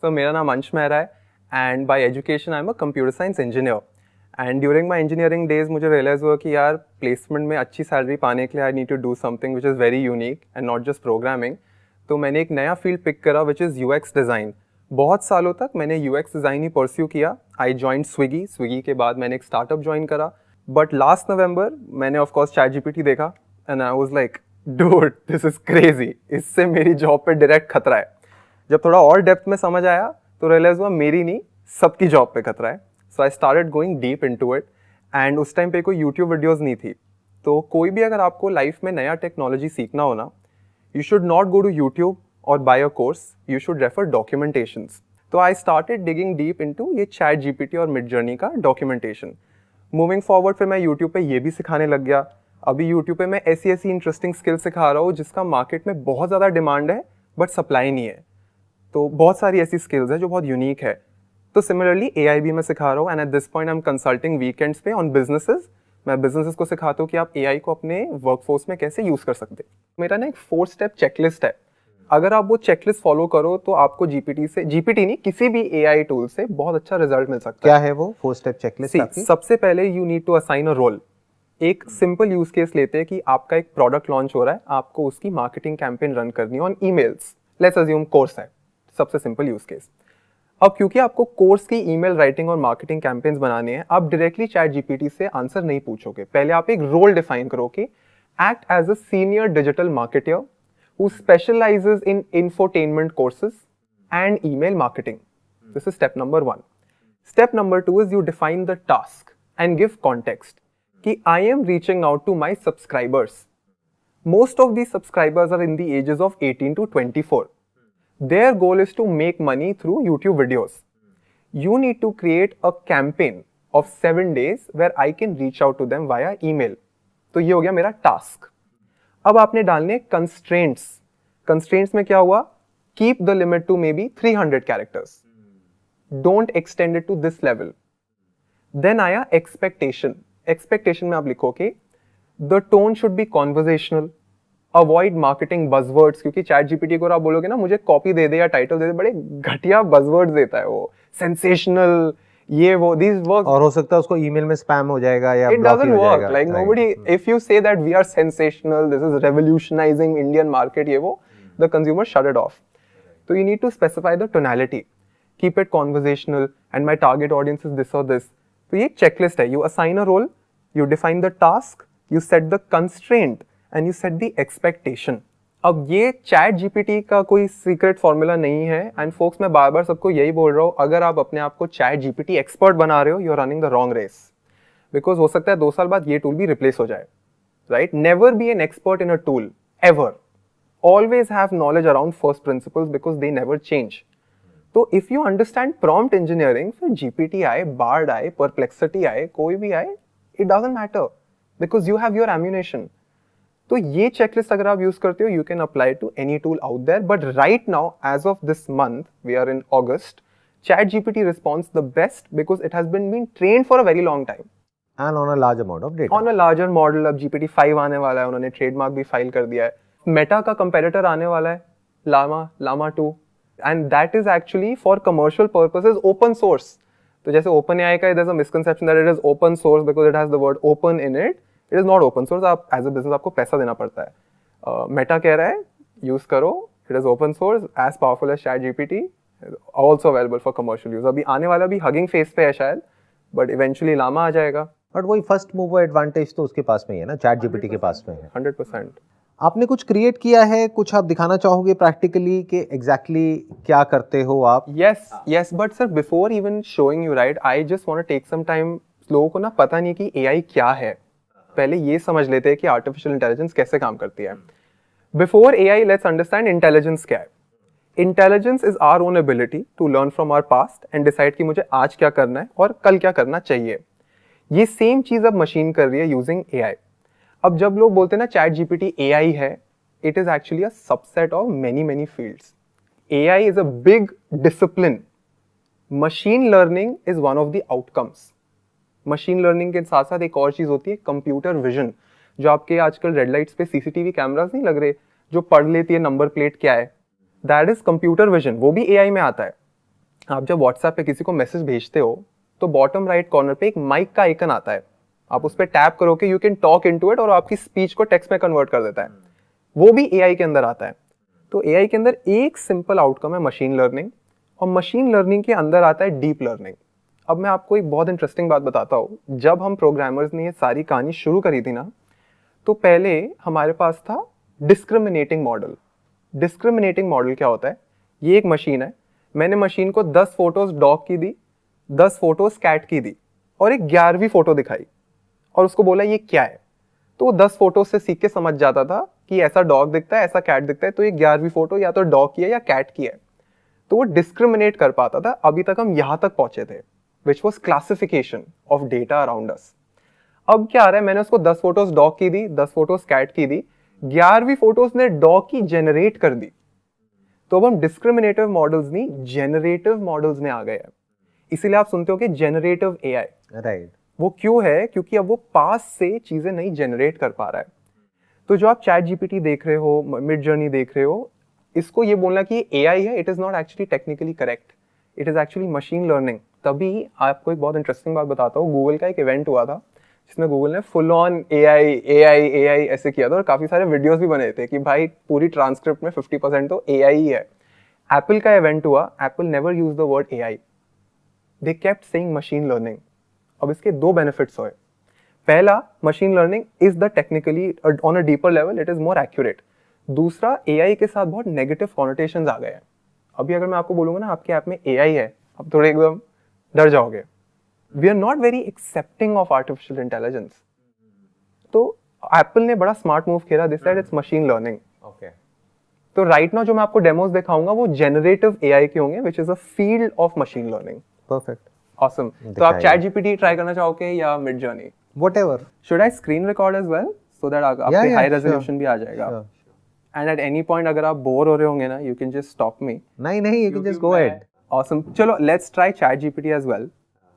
So मेरा नाम अंश मेहरा है and bye education I am a computer science engineer and during my engineering days मुझे रियलाइज़ हुआ कि यार प्लेसमेंट में अच्छी सैलरी पाने के लिए I need to do something which is very unique and not just programming. तो मैंने एक नया फील्ड पिक करा विच इज़ यूएक्स डिज़ाइन। बहुत सालों तक मैंने यूएक्स डिज़ाइन ही परस्यू किया। आई जॉइंड स्विगी के बाद मैंने एक स्टार्टअप ज्वाइन करा। बट लास्ट नवंबर मैंने ऑफकोर्स ChatGPT देखा and I was like dude this is crazy, इससे मेरी जॉब पे डायरेक्ट खतरा है। जब थोड़ा और डेप्थ में समझ आया तो रियलाइज हुआ मेरी नहीं सबकी जॉब पे खतरा है। So I started going deep into it and उस टाइम पे कोई यूट्यूब वीडियोस नहीं थी। तो कोई भी अगर आपको लाइफ में नया टेक्नोलॉजी सीखना हो ना, you should not go to YouTube और buy a course, you should refer documentations. तो I started digging deep into ये ChatGPT और मिडजर्नी का डॉक्यूमेंटेशन। मूविंग फॉरवर्ड फिर मैं यूट्यूब पे ये भी सिखाने लग गया। अभी यूट्यूब पे मैं ऐसी इंटरेस्टिंग स्किल सिखा रहा हूँ जिसका मार्केट में बहुत ज़्यादा डिमांड है बट सप्लाई नहीं है। तो बहुत सारी ऐसी स्किल्स है जो बहुत यूनिक है। तो सिमिलरली AI भी मैं सिखा रहा हूँ and at this point I am consulting weekends पे ऑन बिजनेसेस। मैं बिजनेसेस को सिखाता हूँ कि आप AI को अपने वर्कफोर्स में कैसे यूज कर सकते हैं। मेरा ना एक 4 स्टेप चेकलिस्ट है। अगर आप वो चेकलिस्ट फॉलो करो तो आपको जीपीटी नहीं किसी भी AI टूल से बहुत अच्छा रिजल्ट मिल सकता है। क्या है वो 4 स्टेप चेकलिस्ट आपकी? सबसे पहले you need to assign a role. एक सिंपल यूज केस लेते हैं कि आपका एक प्रोडक्ट लॉन्च हो रहा है, आपको उसकी मार्केटिंग कैंपेन रन करनी है on emails. Let's assume course है, सबसे सिंपल यूज केस। अब क्योंकि आपको कोर्स की ईमेल राइटिंग और मार्केटिंग कैंपेन्स बनाने हैं, आप डायरेक्टली ChatGPT से आंसर नहीं पूछोगे। पहले आप एक रोल डिफाइन करो कि act as a senior digital marketer who specialises in infotainment courses and email marketing. This is step number 1। Step number 2 is you define the task and give context कि I am reaching out to my subscribers. Most of these subscribers are in the ages of 18 to 24. Their goal is to make money through YouTube videos. You need to create a campaign of 7 days where I can reach out to them via email. तो ये हो गया मेरा task. अब आपने डालने constraints. Constraints में क्या हुआ? Keep the limit to maybe 300 characters. Don't extend it to this level. Then आया expectation. Expectation में आप लिखो कि the tone should be conversational. Avoid marketing buzzwords, क्योंकि ChatGPT को आप बोलोगे ना मुझे कॉपी दे दे या टाइटल दे दे, बड़े घटिया बजवर्ड्स देता है वो, सेंसेशनल, ये वो, दीज वर्क। और हो सकता है उसको ईमेल में स्पैम हो जाएगा या इट ब्लॉक डजंट हो वर्क जाएगा। Like nobody, if you say that we are sensational, this is revolutionising Indian market, ये वो, the consumer shut it off. तो you need to specify the tonality, keep it conversational and my target audience is this और this. तो ये एक checklist है। You assign a role, you define the task, you set the constraint and you set the expectation. अब ये ChatGPT का कोई secret formula नहीं है एंड फोक्स, मैं बार बार सबको यही बोल रहा हूँ, अगर आप अपने आप को ChatGPT एक्सपर्ट बना रहे हो, you are running the wrong race. Because हो सकता है 2 साल बाद ये टूल भी रिप्लेस हो जाए, right? Never be an expert in a tool ever. Always have knowledge around first principles because they never change. तो if you understand prompt engineering, फिर GPT आए, बार्ड आए, परप्लेक्सिटी आए, कोई भी आए, it doesn't matter because you have your ammunition. तो ये चेकलिस्ट अगर आप यूज करते हो, you can apply to any tool out there. But right now, as of this month, we are in August, ChatGPT responds the best because it has been trained for a very long time. And on a large amount of data. On a larger model, अब GPT-5 आने वाला है, उन्होंने trademark भी file कर दिया है। Meta का कंपेटिटर आने वाला है, llama 2, and that is actually for commercial purposes open source. तो जैसे OpenAI का there's a misconception that it is open source because it has the word open in it. It is not open source. आप as a business आपको पैसा देना पड़ता है। Meta कह रहा है यूज करो, it is open source, as powerful as ChatGPT, also available for commercial use. अभी आने वाला भी हगिंग फेस पे है शायद, बट इवेंचुअली llama आ जाएगा। बट वही फर्स्ट मूवर एडवांटेज तो उसके पास में ही है ना, ChatGPT के पास में है। 100%। आपने कुछ क्रिएट किया है, कुछ आप दिखाना चाहोगे प्रैक्टिकली कि एग्जैक्टली क्या करते हो आप? Yes, but sir before even showing you, right, I just want to take some time. लोगों को ना पता नहीं कि AI क्या है। पहले ये समझ लेते हैं कि आर्टिफिशियल इंटेलिजेंस कैसे काम करती है। Before AI, let's understand intelligence क्या है। Intelligence is our own ability to learn from our past and decide कि मुझे आज क्या करना है और कल क्या करना चाहिए। ये सेम चीज अब मशीन कर रही है यूजिंग AI। अब जब लोग बोलते हैं ना ChatGPT AI है, it is actually a subset of many fields. AI is a big discipline. Machine learning is one of the outcomes. Machine learning के साथ साथ एक और चीज होती है, कंप्यूटर विजन, जो आपके आजकल रेड लाइट्स पे CCTV कैमरास नहीं लग रहे, जो पढ़ लेती है नंबर प्लेट क्या है, दैट इज कंप्यूटर विजन। वो भी AI में आता है। आप जब व्हाट्सएप पे किसी को मैसेज भेजते हो तो बॉटम राइट कॉर्नर पे एक माइक का आइकन आता है, आप उस पर टैप करोगे, you can talk into it और आपकी स्पीच को टेक्स्ट में कन्वर्ट कर देता है। वो भी एआई के अंदर आता है। तो एआई के अंदर एक सिंपल आउटकम है मशीन लर्निंग, और मशीन लर्निंग के अंदर आता है डीप लर्निंग। अब मैं आपको एक बहुत इंटरेस्टिंग बात बताता हूँ। जब हम प्रोग्रामर्स ने ये सारी कहानी शुरू करी थी ना, तो पहले हमारे पास था डिस्क्रिमिनेटिंग मॉडल। डिस्क्रिमिनेटिंग मॉडल क्या होता है? ये एक मशीन है, मैंने मशीन को 10 फोटोज डॉग की दी, 10 फोटोज कैट की दी और एक 11वीं फोटो दिखाई और उसको बोला ये क्या है। तो वो 10 फोटो से सीख के समझ जाता था कि ऐसा डॉग दिखता है, ऐसा कैट दिखता है, तो ये 11वीं फोटो या तो डॉग की है या कैट की है। तो वो डिस्क्रिमिनेट कर पाता था। अभी तक हम यहां तक पहुंचे थे, which was classification of data around us. अब क्या आ रहा है, मैंने उसको 10 फोटोज डॉग की दी, 10 फोटोज कैट की दी, 11वीं फोटोज ने डॉग की जनरेट कर दी। तो अब हम डिस्क्रिमिनेटिव मॉडल्स नहीं, जेनरेटिव मॉडल्स में आ गए हैं। इसीलिए आप सुनते हो कि जेनरेटिव एआई। राइट। वो क्यों है? क्योंकि अब वो पास से चीजें नहीं जनरेट कर पा रहा है। तो जो आप चैट जीपीटी देख रहे हो, मिड जर्नी देख रहे हो, इसको ये बोलना कि एआई है, it is not actually technically correct, it is actually machine learning. तभी आपको एक बहुत इंटरेस्टिंग बात बताता हूँ। गूगल का एक इवेंट हुआ था जिसमें गूगल ने full on AI AI AI ऐसे किया था और काफी सारे वीडियोस भी बने थे कि भाई पूरी ट्रांसक्रिप्ट में 50% तो एआई ही है। एप्पल का इवेंट हुआ, Apple never use the word AI, they kept saying machine learning. अब इसके दो बेनिफिट्स हुए। पहला, machine learning is the technically on a deeper level it is more accurate. दूसरा, एआई के साथ बहुत नेगेटिव कॉनोटेशंस आ गए हैं। अभी अगर मैं आपको बोलूंगा ना आपके ऐप में एआई है, आप थोड़े एकदम डर जाओगे। We are not very accepting of artificial intelligence. तो एप्पल ने बड़ा स्मार्ट मूव किया, this said it's machine learning. Okay. तो राइट नाउ जो मैं आपको डेमोस दिखाऊंगा वो जेनरेटिव एआई के होंगे, which is a field of machine learning. Perfect. Awesome. तो आप चैट जीपीटी ट्राई करना चाहोगे या Midjourney? Whatever. Should I screen record as well so that आपके हाई रेजोल्यूशन भी आ जाएगा? एंड एट एनी पॉइंट अगर आप बोर हो रहे होंगे ना, you can just stop me. नहीं, you can just go ahead. Awesome. चलो let's try chat GPT as well.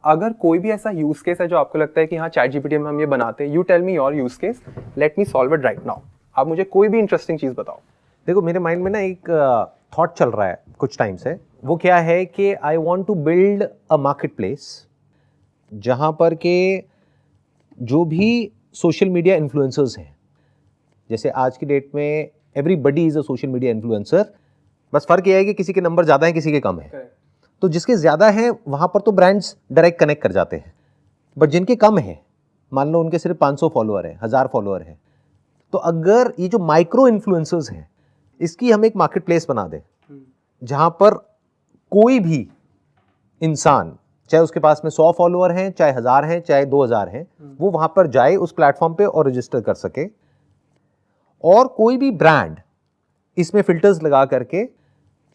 अगर कोई भी ऐसा यूज केस है जो आपको लगता है कि हाँ चैट जीपीटी में हम ये बनाते हैं, you tell me your use case, let me solve it right now. आप मुझे कोई भी इंटरेस्टिंग चीज बताओ। देखो, मेरे माइंड में ना एक थॉट चल रहा है कुछ टाइम से। वो क्या है कि I want to build a marketplace जहाँ पर के जो भी सोशल मीडिया इन्फ्लुएंसर्स हैं, जैसे आज की डेट में everybody is a social media influencer, बस फर्क ये है कि किसी के नंबर ज़्यादा हैं, किसी के कम हैं। तो जिसके ज़्यादा हैं वहाँ पर तो ब्रांड्स डायरेक्ट कनेक्ट कर जाते हैं, बट जिनके कम हैं, मान लो उनके सिर्फ 500 फॉलोअर हैं, 1000 फॉलोअर हैं, तो अगर ये जो माइक्रो इन्फ्लुएंसर्स हैं इसकी हम एक मार्केट प्लेस बना दें जहाँ पर कोई भी इंसान, चाहे उसके पास में 100 फॉलोअर हैं, चाहे 1000 हैं, चाहे 2000 हैं, वो वहाँ पर जाए उस प्लेटफॉर्म पे और रजिस्टर कर सके। और कोई भी ब्रांड इसमें फिल्टर्स लगा करके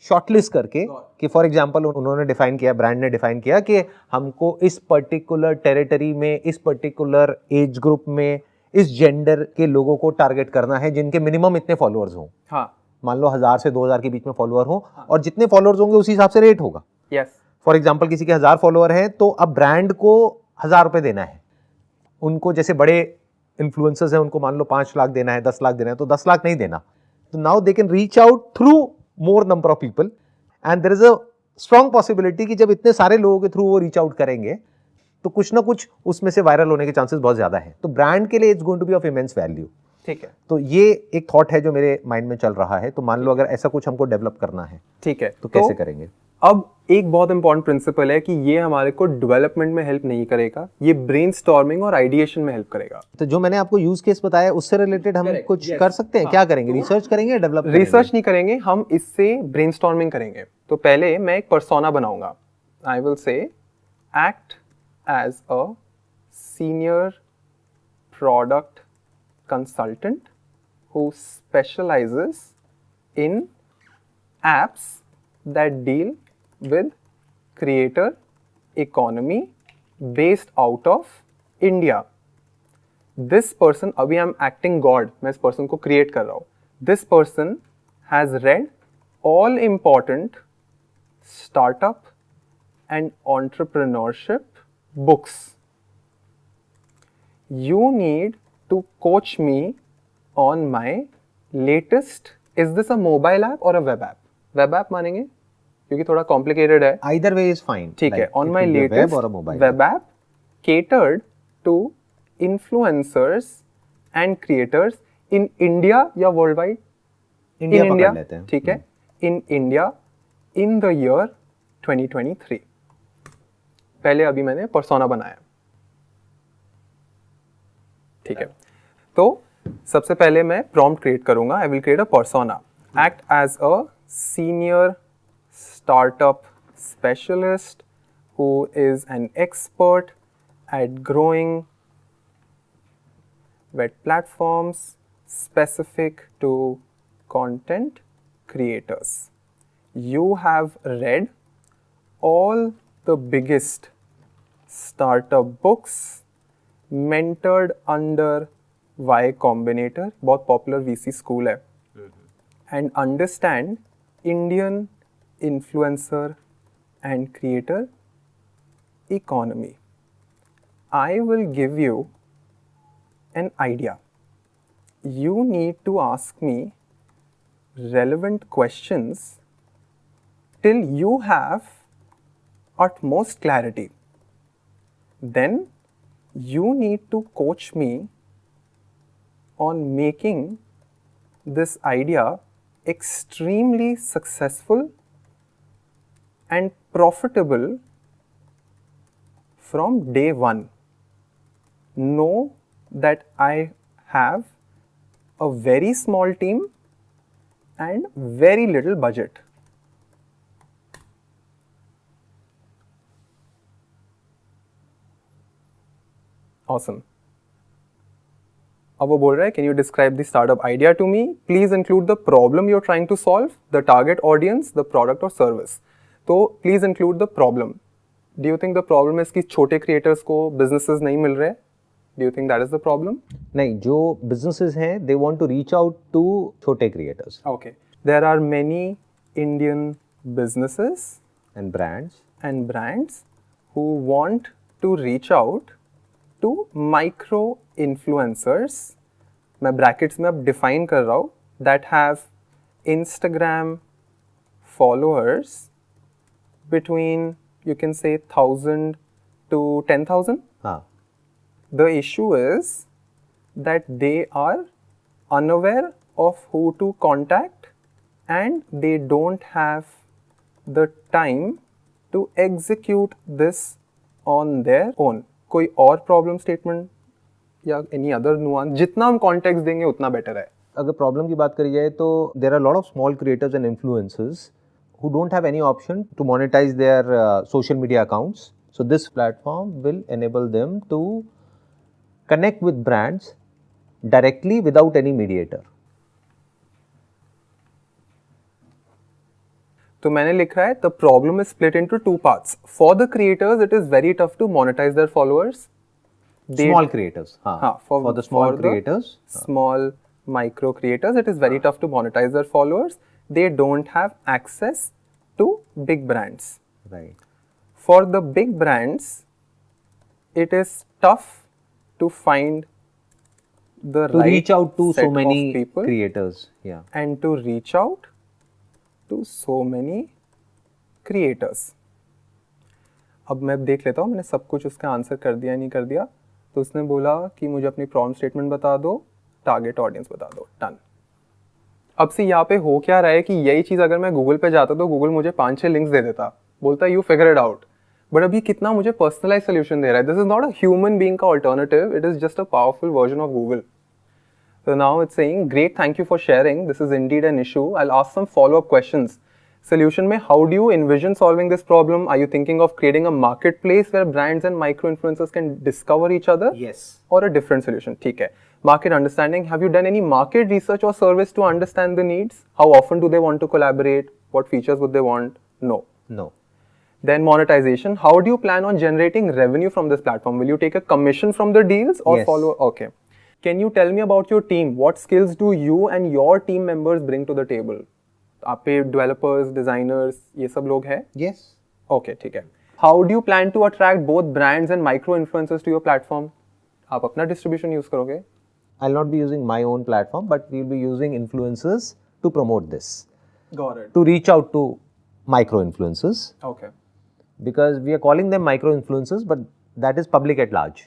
शॉर्टलिस्ट करके कि फॉर एग्जांपल उन्होंने डिफाइन किया, ब्रांड ने डिफाइन किया कि हमको इस पर्टिकुलर टेरिटरी में, इस पर्टिकुलर एज ग्रुप में, इस जेंडर के लोगों को टारगेट करना है जिनके मिनिमम इतने फॉलोअर्स हों। हाँ। मान लो 1000 से 2000 के बीच में फॉलोअर हो, और जितने फॉलोअर्स होंगे उसी हिसाब से रेट होगा। यस। फॉर एग्जांपल किसी के 1000 फॉलोअर हैं तो अब ब्रांड को 1000 रुपए देना है उनको। जैसे बड़े इन्फ्लुएंसर्स हैं उनको मान लो 5 लाख देना है, 10 लाख देना है, तो 10 लाख नहीं देना। तो now they can reach out through more number of people and there is a strong possibility कि जब इतने सारे लोगों के थ्रू वो रीच आउट करेंगे तो कुछ ना कुछ उसमें से वायरल होने के चांसेस बहुत ज्यादा है। तो ब्रांड के लिए it's going to be of immense value. ठीक है। तो ये एक थॉट है जो मेरे माइंड में चल रहा है। तो मान लो अगर ऐसा कुछ हमको डेवलप करना है, ठीक है, तो कैसे करेंगे? अब एक बहुत इंपॉर्टेंट प्रिंसिपल है कि ये हमारे को डेवलपमेंट में हेल्प नहीं करेगा, ये ब्रेनस्टॉर्मिंग और आइडिएशन में हेल्प करेगा। तो जो मैंने आपको यूज केस बताया उससे रिलेटेड हम कुछ कर सकते हैं। क्या करेंगे? रिसर्च करेंगे या डेवलप करेंगे? रिसर्च नहीं करेंगे, हम इससे ब्रेनस्टॉर्मिंग करेंगे। तो पहले मैं एक पर्सोना बनाऊंगा। I will say act as a senior product consultant who specializes in apps that deal with creator economy based out of India. This person, अभी I'm acting God, मैं इस person को create कर रहा हूँ. This person has read all important startup and entrepreneurship books. You need to coach me on my latest, is this a mobile app or a web app? Web app मानेंगे? क्योंकि थोड़ा complicated है. Either way is fine. ठीक है. Like, On it my could be a latest web or a mobile web app catered to influencers and creators in India या worldwide? India In पकड़ India, लेते हैं. ठीक है. In India in the year 2023. पहले अभी मैंने पर्सोना बनाया. ठीक है. तो सबसे पहले मैं प्रॉम्प्ट क्रिएट करूंगा. I will create a persona. Act as a senior startup specialist who is an expert at growing web platforms specific to content creators. You have read all the biggest startup books mentored under Y Combinator, बहुत popular VC school है, and understand Indian influencer and creator economy. I will give you an idea. You need to ask me relevant questions till you have utmost clarity. Then you need to coach me on making this idea extremely successful and profitable from day one. Know that I have a very small team and very little budget. Awesome. अब वो बोल रहा है, can you describe the startup idea to me? Please include the problem you're trying to solve, the target audience, the product or service. तो please include the problem. Do you think the problem is कि छोटे creators को businesses नहीं मिल रहे? Do you think that is the problem? नहीं, जो businesses हैं they want to reach out to छोटे creators. Okay. There are many Indian businesses And brands who want to reach out to micro influencers. मैं brackets में अब define कर रहा हूँ, that have Instagram followers between, you can say, 1,000 to 10,000. हाँ. The issue is that they are unaware of who to contact and they don't have the time to execute this on their own. कोई और problem statement या any other nuance, जितना हम context देंगे उतना better है. अगर प्रॉब्लम की बात करी जाए तो there are lot of small creators and influencers who don't have any option to monetize their social media accounts. So this platform will enable them to connect with brands directly without any mediator. तो मैंने लिख रहा है, the problem is split into two parts. For the creators, it is very tough to monetize their followers. Small creators. हाँ. For the small creators. Small micro creators, it is very tough to monetize their followers. They don't have access to big brands. Right. For the big brands, it is tough to find the To right reach out to set so many of people creators. Yeah. and to reach out to so many creators. अब मैं देख लेता हूँ मैंने सब कुछ उसका answer कर दिया नहीं कर दिया. तो उसने बोला कि मुझे अपनी प्रॉम्प्ट स्टेटमेंट बता दो, टारगेट ऑडियंस बता दो. डन. अब से यहाँ पे हो क्या रहा है कि यही चीज़ अगर मैं गूगल पे जाता तो गूगल मुझे 5-6 लिंक्स दे देता, बोलता you figure it out. But अभी कितना मुझे पर्सनलाइज सोल्यूशन दे रहा है. This is not a human being का alternative, it is just a powerful version of Google. So now it's saying, great, thank you for sharing. This is indeed an issue. I'll ask some follow-up questions. Solution में, how do you envision solving this problem? Are you thinking of creating a marketplace where brands and micro-influencers can discover each other? Yes. Or a different solution? ठीक है. Market understanding. Have you done any market research or service to understand the needs? How often do they want to collaborate? What features would they want? No. No. Then monetization. How do you plan on generating revenue from this platform? Will you take a commission from the deals or Yes. follow? Okay. Can you tell me about your team? What skills do you and your team members bring to the table? आप पे developers, designers, ये सब लोग हैं? Yes. Okay, ठीक है. How do you plan to attract both brands and micro influencers to your platform? आप अपना distribution use करोगे? I'll not be using my own platform, but we'll be using influencers to promote this. Got it. To reach out to micro influencers, Okay. because we are calling them micro influencers, but that is public at large.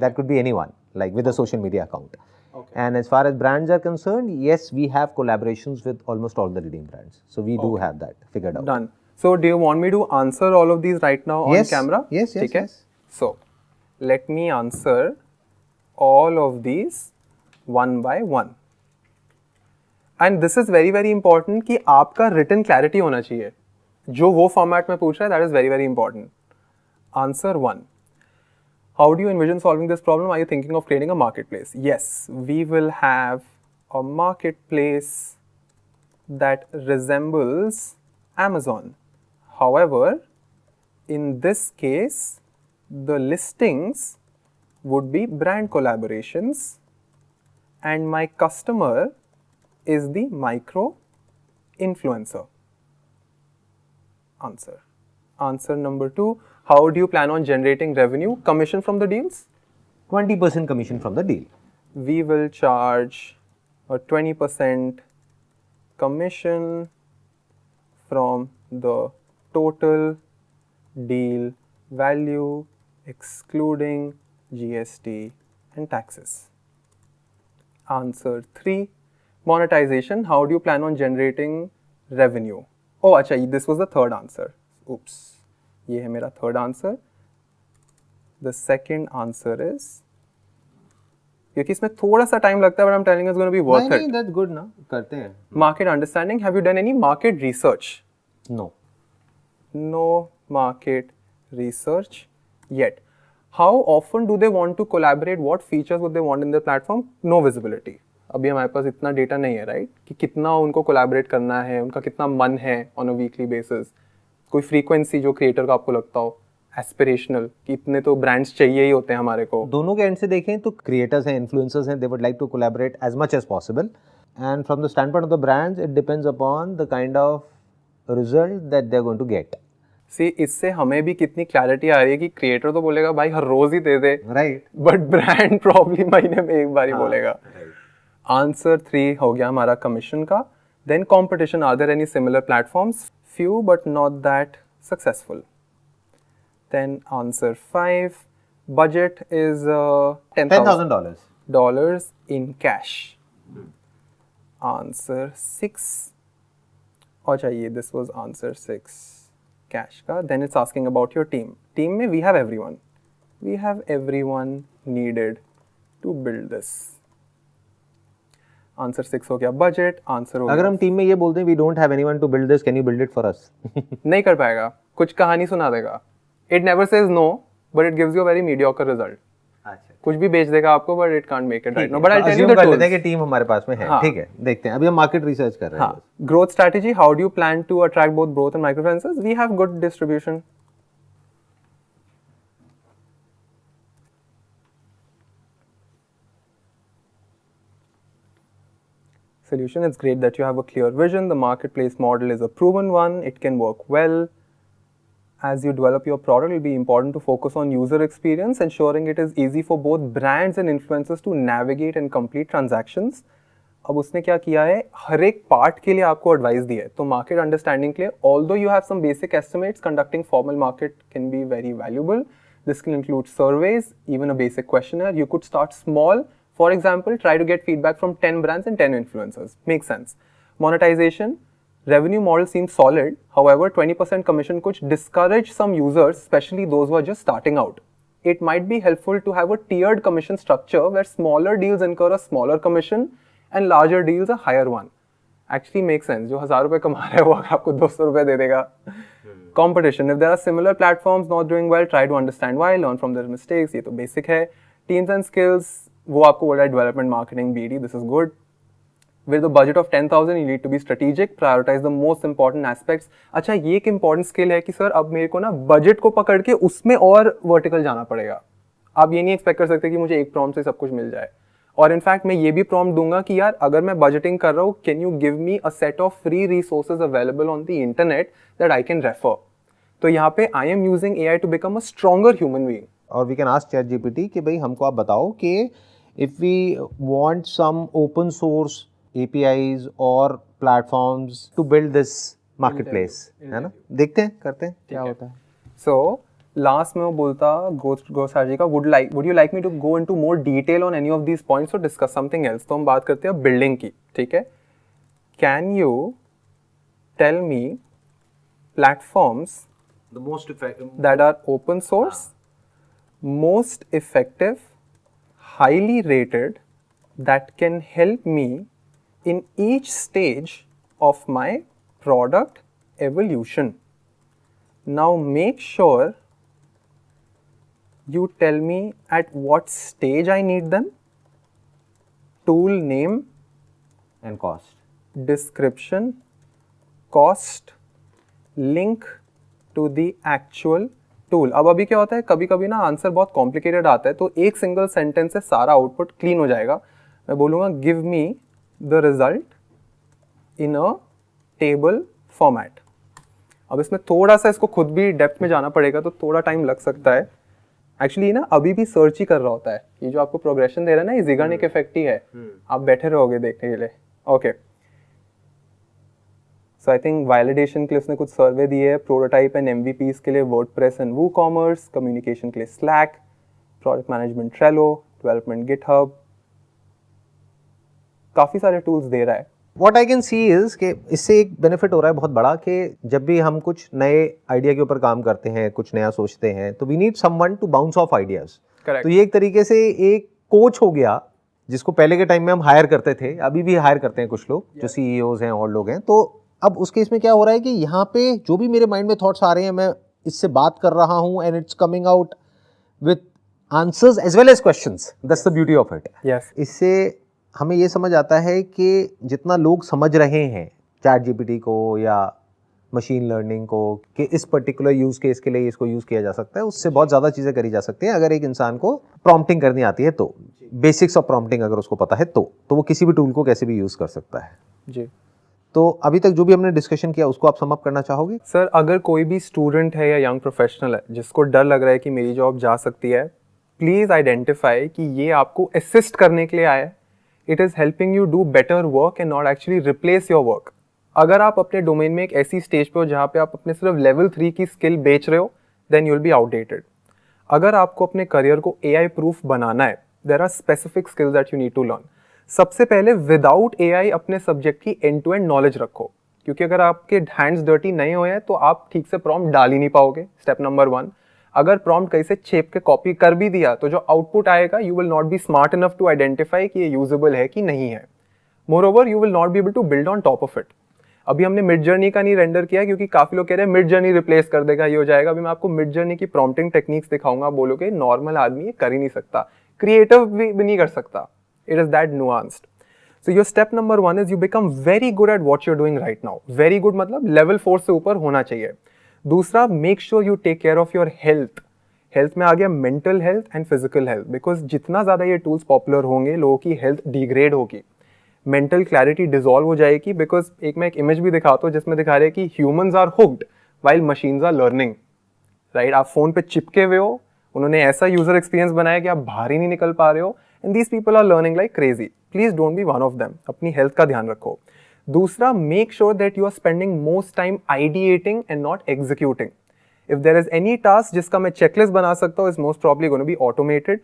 That could be anyone, like with a social media account. Okay. And as far as brands are concerned, yes, we have collaborations with almost all the leading brands. So we do have that figured out. Done. So do you want me to answer all of these right now Yes. on camera? Yes, yes, ठीक है? yes. So let me answer all of these one by one. And this is very very important कि आपका written clarity होना चाहिए. जो वो format में पूछ रहा है, that is very very important. Answer 1. How do you envision solving this problem? Are you thinking of creating a marketplace? Yes, we will have a marketplace that resembles Amazon. However, in this case, the listings would be brand collaborations, and my customer is the micro influencer. Answer. Answer number 2. How do you plan on generating revenue? Commission from the deals? 20% commission from the deal. We will charge a 20% commission from the total deal value, excluding GST and taxes. Answer 3. Monetization. How do you plan on generating revenue? Oh, acha, this was the third answer. Oops. ये है मेरा third answer. The second answer is, क्योंकि इसमें थोड़ा सा time लगता है, but I'm telling you it's going to be worth it. That's good ना, करते हैं. Market understanding. Have you done any market research? No. No market research yet. How often do they want to collaborate? What features would they want in their platform? No visibility. अभी हमारे पास इतना data नहीं है, right? कि कितना उनको collaborate करना है, उनका कितना मन है ऑन अ वीकली बेसिस. कोई फ्रीक्वेंसी जो क्रिएटर का आपको लगता हो एस्पिरेशनल कि इतने तो ब्रांड्स चाहिए ही होते हैं हमारे को. दोनों के एंड से देखें तो क्रिएटर्स हैं, इन्फ्लुएंसर्स हैं, they would like to collaborate as much as possible, and from the standpoint of the brands it depends upon the kind of result that they are going to get. See, इससे हमें भी कितनी clarity आ रही है कि creator तो बोलेगा भाई हर रोज ही दे दे, राइट, बट ब्रांड प्रॉब्लम महीने में एक बार ही बोलेगा. आंसर 3 हो गया हमारा कमीशन का. Then competition. Are there any similar platforms? Few but not that successful. Then answer 5. Budget is $10,000 in cash. Answer 6. अच्छा, ये this was answer 6. Cash का. Then it's asking about your team. Team में we have everyone. We have everyone needed to build this. Answer 6 हो गया. Budget. Answer हो गया. अगर हम टीम में ये बोलते हैं we don't have anyone to build this, can you build it for us? नहीं कर पाएगा. कुछ कहानी सुना देगा. It never says no but it gives you a very mediocre result. अच्छा, कुछ भी बेच देगा आपको but it can't make it right now. But I tell you the tools. कि टीम हमारे पास में है. ठीक है, देखते हैं. अभी हम मार्केट रिसर्च कर रहे हैं. Growth strategy. How do you plan to attract both growth and micro influencers? We have good distribution. Solution. It's great that you have a clear vision. The marketplace model is a proven one. It can work well. As you develop your product, it will be important to focus on user experience, ensuring it is easy for both brands and influencers to navigate and complete transactions. अब उसने क्या किया है, हर एक part के लिए आपको advice दी है. तो मार्केट अंडरस्टैंडिंग के लिए, although you have some basic estimates, conducting formal market can be very valuable. This can include surveys, even a basic questionnaire. You could start small. For example, try to get feedback from 10 brands and 10 influencers. Makes sense. Monetization. Revenue model seems solid. However, 20% commission could discourage some users, especially those who are just starting out. It might be helpful to have a tiered commission structure where smaller deals incur a smaller commission and larger deals a higher one. Actually makes sense. जो 1000 रुपए कमा रहा है वो आपको 200 रुपए दे देगा. Competition. If there are similar platforms not doing well, try to understand why, learn from their mistakes. ये तो basic है. Teams and skills. वो आपको बोल रहा है development, marketing, BD. This is good. With the budget of 10,000 you need to be strategic, prioritise the most important aspects. अच्छा, ये एक इंपॉर्टेंट स्किल है कि सर अब मेरे को ना बजट को पकड़ के उसमें और वर्टिकल जाना पड़ेगा. आप ये नहीं एक्सपेक्ट कर सकते कि मुझे एक प्रॉम्प्ट से सब कुछ मिल जाए. और इनफैक्ट मैं ये भी प्रॉम्प्ट दूंगा कि यार अगर मैं बजटिंग कर रहा हूँ, can you give me a set of free resources available on the internet that I can refer. तो यहाँ पे I am using AI to become a stronger human being. और वी कैन आस्क ChatGPT कि भाई हमको आप बताओ कि if we want some open source APIs or platforms to build this market place, है ना? देखते हैं, करते हैं क्या होता है। सो लास्ट में वो बोलता गोसार जी का, would you like me to go into more detail on any of these points or discuss something else. तो हम बात करते हैं बिल्डिंग की, ठीक है। Can you tell me platforms The most effective that are open source, most effective, highly rated, that can help me in each stage of my product evolution. Now make sure you tell me at what stage I need them, tool name, and cost. description, cost, link to the actual tool। अब अभी क्या होता है, कभी कभी ना answer बहुत complicated आता है, तो एक सिंगल सेंटेंस से सारा आउटपुट क्लीन हो जाएगा। मैं बोलूँगा give me the result in a table format. अब इसमें थोड़ा सा इसको खुद भी डेप्थ में जाना पड़ेगा, तो थोड़ा टाइम लग सकता है। एक्चुअली ना अभी भी सर्च ही कर रहा होता है, ये जो आपको प्रोग्रेशन दे रहा है ना, ये ज़िगार्निक इफेक्ट ही है। आप बैठे रहोगे देखने के लिए। Okay, so I think validation के लिए उसने कुछ सर्वे दिए है, प्रोटोटाइप एंड एमवीपीज के लिए वर्डप्रेस एंड वूकॉमर्स, कम्युनिकेशन के लिए slack, project management Trello, development GitHub, काफ़ी सारे टूल्स दे रहा है। What I can see is कि इससे एक बेनिफिट हो रहा है बहुत बड़ा, कि जब भी हम कुछ नए आइडिया के ऊपर काम करते हैं, कुछ नया सोचते हैं, तो we need someone to bounce off ideas. तो ये एक तरीके से एक कोच हो गया, जिसको पहले के टाइम में हम हायर करते थे, अभी भी हायर करते हैं कुछ लोग जो सीईओज हैं और लोग हैं। तो अब उस केस में क्या हो रहा है कि यहाँ पे जो भी मेरे माइंड में थॉट्स आ रहे हैं, मैं इससे बात कर रहा हूँ and it's coming out with answers as well as questions. That's the beauty of it. Yes, इससे हमें ये समझ आता है कि जितना लोग समझ रहे हैं चैट जीपीटी को या मशीन लर्निंग को, कि इस पर्टिकुलर यूज़ केस के लिए इसको यूज़ किया जा सकता है, उससे बहुत ज़्यादा चीज़ें करी जा सकती हैं अगर एक इंसान को प्रॉम्प्टिंग करनी आती है तो। बेसिक्स ऑफ प्रॉम्प्टिंग अगर उसको पता है तो वो किसी भी टूल को कैसे भी यूज़ कर सकता है जी। तो अभी तक जो भी हमने डिस्कशन किया उसको आप सम अप करना चाहोगे? सर, अगर कोई भी स्टूडेंट है या यंग प्रोफेशनल है जिसको डर लग रहा है कि मेरी जॉब जा सकती है, प्लीज़ आइडेंटिफाई कि ये आपको असिस्ट करने के लिए आया है। It is helping you do better work and not actually replace your work. अगर आप अपने डोमेन में एक ऐसी स्टेज पे हो जहाँ पे आप अपने सिर्फ लेवल 3 की स्किल बेच रहे हो, then you will be outdated. अगर आपको अपने करियर को AI प्रूफ बनाना है, there are specific skills that you need to learn. सबसे पहले विदाउट AI अपने सब्जेक्ट की एंड टू एंड नॉलेज रखो, क्योंकि अगर आपके हैंड्स डर्टी नहीं हुए हैं तो आप ठीक से प्रॉम्प्ट डाल ही नहीं पाओगे। स्टेप नंबर 1, अगर प्रॉम्प्ट कहीं से छेप के कॉपी कर भी दिया तो जो आउटपुट आएगा, you will not be smart enough to identify कि ये यूजेबल है कि नहीं है। Moreover, you will not be able to build on top of it. अभी हमने मिड जर्नी का नहीं रेंडर किया क्योंकि काफी लोग कह रहे हैं मिड जर्नी रिप्लेस कर देगा, ये हो जाएगा। अभी मैं आपको मिड जर्नी की प्रॉम्प्टिंग टेक्निक्स दिखाऊंगा, बोलोगे नॉर्मल आदमी ये कर ही नहीं सकता, क्रिएटिव भी नहीं कर सकता। It is that nuanced. So your step number 1 is you become very good at what you're doing right now. Very good मतलब level 4 से ऊपर होना चाहिए। दूसरा, make sure you take care of your health. Health में आ गया mental health and physical health, because जितना ज़्यादा ये टूल्स पॉपुलर होंगे, लोगों की हेल्थ डिग्रेड होगी, मेंटल क्लैरिटी डिसॉल्व हो जाएगी। बिकॉज मैं एक इमेज भी दिखाता हूँ जिसमें दिखा रहे हैं कि humans are hooked while machines are learning, right. आप फोन पे चिपके हुए हो, उन्होंने ऐसा यूजर एक्सपीरियंस बनाया कि आप बाहर ही नहीं निकल पा रहे हो, and these people are learning like crazy. Please don't be one of them. अपनी हेल्थ का ध्यान रखो। दूसरा, make sure that you are spending most time ideating and not executing. If there is any task जिसका मैं checklist बना सकता हूँ, is most probably gonna be automated.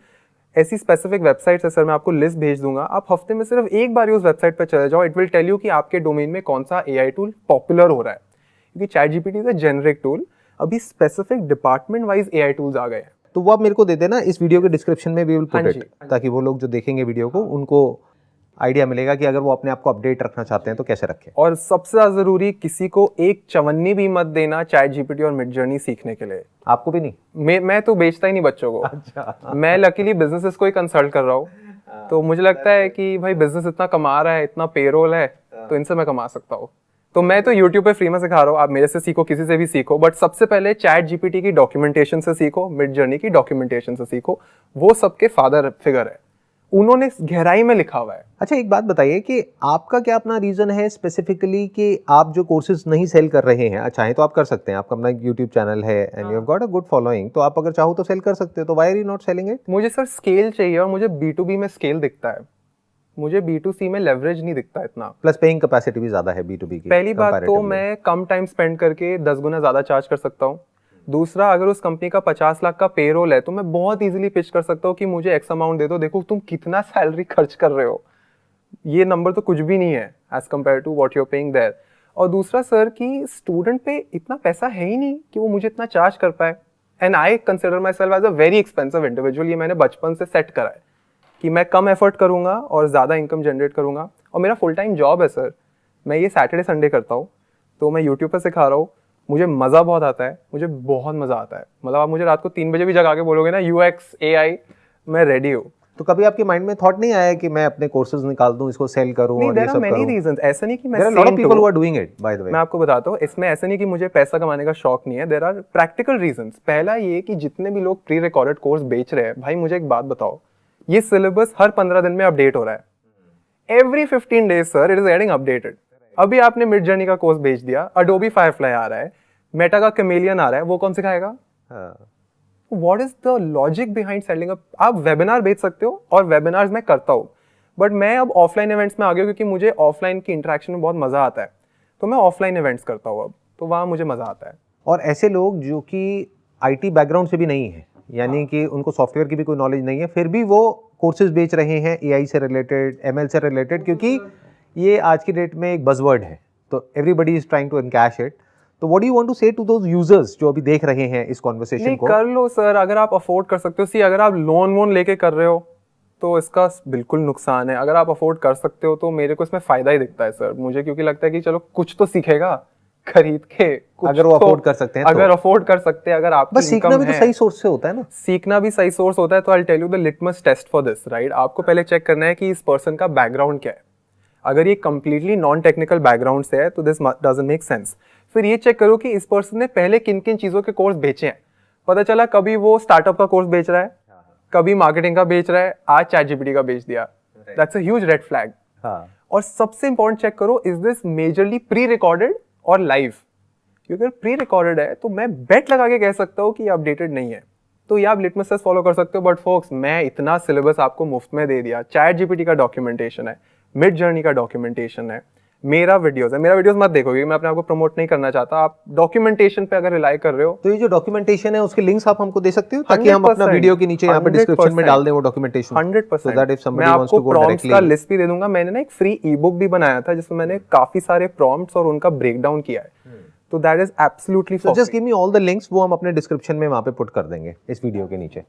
ऐसी स्पेसिफिक वेबसाइट्स है सर, मैं आपको लिस्ट भेज दूंगा, आप हफ्ते में सिर्फ एक बार उस वेबसाइट पर चले जाओ। इट विल टेल यू कि आपके डोमेन में कौन सा AI टूल पॉपुलर हो रहा है, क्योंकि ChatGPT is a generic tool. अभी specific department wise AI tools आ गए हैं। तो वो आप मेरे को दे देना, इस वीडियो के डिस्क्रिप्शन में वी विल पुट इट, ताकि वो लोग जो देखेंगे वीडियो को उनको आइडिया मिलेगा कि अगर वो अपने आप को अपडेट रखना चाहते हैं तो कैसे रखें। और सबसे ज्यादा जरूरी, किसी को एक चवन्नी भी मत देना चैट जीपीटी और मिड जर्नी सीखने के लिए। आपको भी नहीं? मैं तो बेचता ही नहीं बच्चों को। अच्छा। मैं लकीली बिजनेसेस को ही कंसल्ट कर रहा हूँ, तो मुझे लगता है कि भाई बिजनेस इतना कमा रहा है, इतना पेरोल है, तो इनसे मैं कमा सकता हूँ। तो मैं तो YouTube पे फ्री में सिखा रहा हूँ, आप मेरे से सीखो, किसी से भी सीखो, बट सबसे पहले चैट जीपीटी की डॉक्यूमेंटेशन से सीखो, मिड जर्नी की डॉक्यूमेंटेशन से सीखो। वो सबके फादर फिगर है, उन्होंने गहराई में लिखा हुआ है। अच्छा, एक बात बताइए कि आपका क्या अपना रीजन है स्पेसिफिकली कि आप जो कोर्सेज नहीं सेल कर रहे हैं? चाहे तो आप कर सकते हैं, आपका अपना यूट्यूब चैनल है and you have got a good following, तो आप अगर चाहो तो सेल कर सकते हो, तो why are you not selling it? मुझे सर स्केल चाहिए, और मुझे B2B में स्केल दिखता है। मुझे B2C में लेवरेज नहीं दिखता इतना। प्लस पेइंग कैपेसिटी भी ज्यादा है B2B की। पहली बात तो मैं कम टाइम स्पेंड करके 10 गुना ज्यादा चार्ज कर सकता हूँ। दूसरा, अगर उस कंपनी का 50 लाख का पेरोल है तो मैं बहुत इजीली पिच कर सकता हूँ कि मुझे एक्स अमाउंट दे दो, देखो तुम कितना सैलरी खर्च कर रहे हो, ये नंबर तो कुछ भी नहीं है as compare to what you're paying there. और दूसरा सर कि स्टूडेंट पे इतना पैसा है ही नहीं कि वो मुझे इतना चार्ज कर पाए। And I consider myself as a very expensive individual. ये मैंने बचपन से सेट करा है कि मैं कम एफर्ट करूंगा और ज़्यादा इनकम जनरेट करूंगा। और मेरा फुल टाइम जॉब है सर, मैं ये सैटरडे संडे करता हूँ, तो मैं यूट्यूब पर सिखा रहा हूँ। मुझे मज़ा बहुत आता है, मुझे बहुत मज़ा आता है। मतलब आप मुझे रात को 3 बजे भी जगा के बोलोगे ना UX AI, मैं रेडी हूँ। तो कभी आपके माइंड में थॉट नहीं आया कि मैं अपने कोर्सेज निकाल दूं, इसको सेल करूं और ये सब करूं? मेनी रीजंस, ऐसा नहीं कि मैं there are lot of people who are doing it by the way. मैं आपको बताता हूँ, इसमें ऐसा नहीं कि मुझे पैसा कमाने का शौक नहीं है। There are practical reasons. पहला ये कि जितने भी लोग प्री रिकॉर्डेड कोर्स बेच रहे हैं, भाई मुझे एक बात बताओ, ये सिलेबस हर 15 दिन में अपडेट हो रहा है। Every 15 days sir it is getting updated. अभी आपने मिड जर्नी का कोर्स बेच दिया, अडोबी फायरफ्लाई आ रहा है, मेटा का कैमेलियन आ रहा है, वो कौन सिखाएगा? What is the logic behind selling up? आप वेबिनार बेच सकते हो, और वेबिनार्स मैं करता हूँ, बट मैं अब ऑफलाइन इवेंट्स में आ गया क्योंकि मुझे ऑफलाइन की इंटरेक्शन में बहुत मजा आता है, तो मैं ऑफलाइन इवेंट्स करता हूँ अब, तो वहाँ मुझे मजा आता है। और ऐसे लोग जो कि IT बैकग्राउंड से भी नहीं है, यानी कि उनको सॉफ्टवेयर की भी कोई नॉलेज नहीं है, फिर भी वो कोर्सेज बेच रहे हैं AI से रिलेटेड, ML से रिलेटेड, क्योंकि ये आज की डेट में एक बज़वर्ड है, तो everybody is trying to encash it. तो what do you want to say to those users जो अभी देख रहे हैं इस कॉन्वर्सेशन को? कर लो सर, अगर आप अफोर्ड कर सकते हो। सी, अगर आप लोन वोन लेके कर रहे हो तो इसका बिल्कुल नुकसान है। अगर आप अफोर्ड कर सकते हो तो मेरे को इसमें फायदा ही दिखता है सर, मुझे क्योंकि लगता है कि चलो कुछ तो सीखेगा खरीद के, कुछ अगर वो तो, अफोर्ड कर सकते हैं अगर अफोर्ड कर सकते हैं, अगर आपकी बस सीखना भी तो सही सोर्स से होता है ना। सीखना भी सही सोर्स होता है। तो I tell you the litmus test for this, right? आपको पहले चेक करना है कि इस पर्सन का बैकग्राउंड क्या है। अगर ये कंप्लीटली नॉन टेक्निकल बैकग्राउंड से है तो दिस डजंट मेक सेंस। फिर ये चेक करो कि इस पर्सन ने पहले किन किन चीजों के कोर्स बेचे हैं। पता चला कभी वो स्टार्टअप का कोर्स बेच रहा है, कभी मार्केटिंग का बेच रहा है, आज ChatGPT का बेच दिया, that's a huge red flag. और सबसे इंपॉर्टेंट चेक करो, is this majorly pre recorded और लाइव? क्योंकि अगर प्री रिकॉर्डेड है तो मैं बेट लगा के कह सकता हूँ कि ये अपडेटेड नहीं है, तो ये आप लिटमस टेस्ट फॉलो कर सकते हो। बट फोक्स, मैं इतना सिलेबस आपको मुफ्त में दे दिया, ChatGPT का डॉक्यूमेंटेशन है, मिड जर्नी का डॉक्यूमेंटेशन है, मेरा वीडियोस है। मेरा वीडियोस मत देखो क्योंकि मैं अपने आप को प्रमोट नहीं करना चाहता। आप डॉक्यूमेंटेशन पे अगर रिलाई कर रहे हो तो ये जो डॉक्यूमेंटेशन है उसके लिंक्स आप हमको दे सकते हो ताकि हम अपना वीडियो के नीचे यहाँ पे डिस्क्रिप्शन में डाल दें वो डॉक्यूमेंटेशन। 100%। दैट इफ समबडी मैं वांट्स टू आपको गो प्रॉम्प्ट्स का डायरेक्टली लिस्ट भी दे दूंगा। मैंने ना एक फ्री ई-बुक भी बनाया था जिसमें मैंने काफी सारे प्रॉम्प्ट्स और उनका ब्रेकडाउन किया है, तो that is absolutely so just give me all the links, वो हम अपने डिस्क्रिप्शन में वहाँ पे पुट कर देंगे इस वीडियो के नीचे,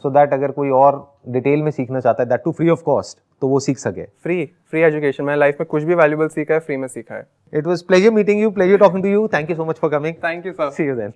सो दैट अगर कोई और डिटेल में सीखना चाहता है, that too free of cost, तो वो सीख सके। Free education. मैंने लाइफ में कुछ भी वैल्यूएबल सीखा है, फ्री में सीखा है। It was pleasure meeting you, pleasure talking to you, thank you so much for coming. Thank you sir. See you then.